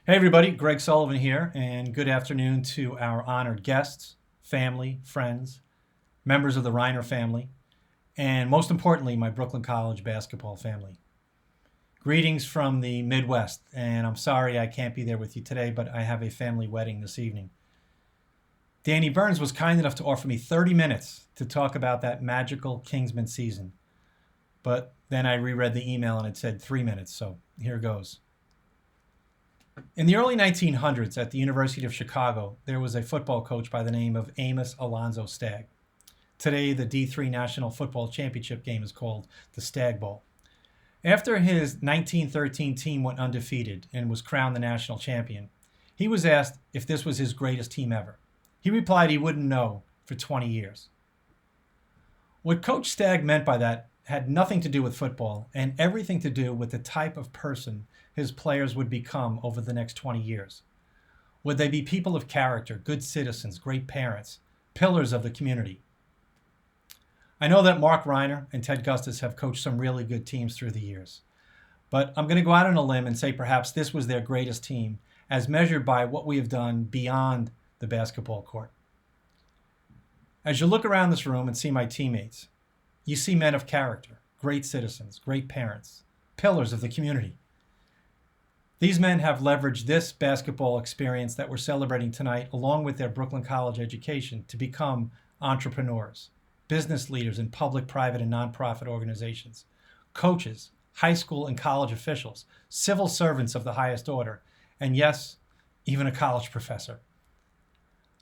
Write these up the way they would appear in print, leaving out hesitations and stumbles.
Hey, everybody, Greg Sullivan here, and good afternoon to our honored guests, family, friends, members of the Reiner family, and most importantly, my Brooklyn College basketball family. Greetings from the Midwest, and I'm sorry I can't be there with you today, but I have a family wedding this evening. Danny Burns was kind enough to offer me 30 minutes to talk about that magical Kingsman season, but then I reread the email and it said 3 minutes, so here goes. In the early 1900s at the University of Chicago, there was a football coach by the name of Amos Alonzo Stagg. Today, the D3 National Football Championship game is called the Stagg Bowl. After his 1913 team went undefeated and was crowned the national champion, he was asked if this was his greatest team ever. He replied he wouldn't know for 20 years. What Coach Stagg meant by that had nothing to do with football and everything to do with the type of person his players would become over the next 20 years. Would they be people of character, good citizens, great parents, pillars of the community? I know that Mark Reiner and Ted Gustis have coached some really good teams through the years, but I'm going to go out on a limb and say perhaps this was their greatest team as measured by what we have done beyond the basketball court. As you look around this room and see my teammates, you see men of character, great citizens, great parents, pillars of the community. These men have leveraged this basketball experience that we're celebrating tonight, along with their Brooklyn College education, to become entrepreneurs, business leaders in public, private, and nonprofit organizations, coaches, high school and college officials, civil servants of the highest order, and yes, even a college professor.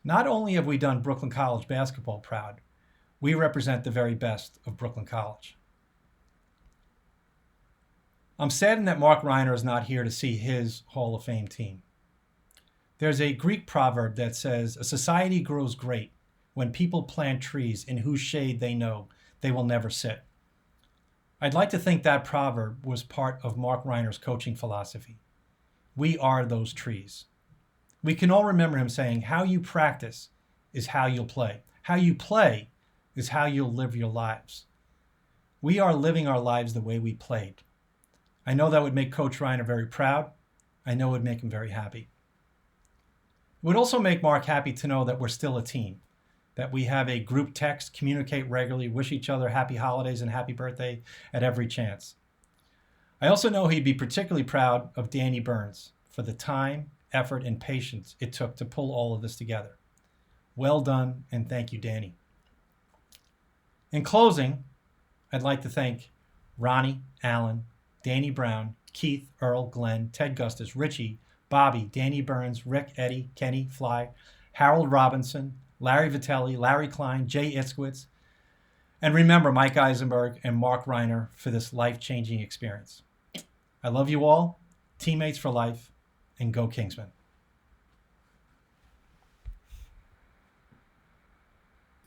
Not only have we done Brooklyn College basketball proud, we represent the very best of Brooklyn College. I'm saddened that Mark Reiner is not here to see his Hall of Fame team. There's a Greek proverb that says, "A society grows great when people plant trees in whose shade they know they will never sit." I'd like to think that proverb was part of Mark Reiner's coaching philosophy. We are those trees. We can all remember him saying, "How you practice is how you'll play. How you play is how you'll live your lives." We are living our lives the way we played. I know that would make Coach Reiner very proud. I know it would make him very happy. It would also make Mark happy to know that we're still a team, that we have a group text, communicate regularly, wish each other happy holidays and happy birthday at every chance. I also know he'd be particularly proud of Danny Burns for the time, effort, and patience it took to pull all of this together. Well done, and thank you, Danny. In closing, I'd like to thank Ronnie, Alan, Danny Brown, Keith, Earl, Glenn, Ted Gustis, Richie, Bobby, Danny Burns, Rick, Eddie, Kenny, Fly, Harold Robinson, Larry Vitelli, Larry Klein, Jay Itzkowitz, and remember Mike Eisenberg and Mark Reiner for this life-changing experience. I love you all, teammates for life, and go Kingsmen.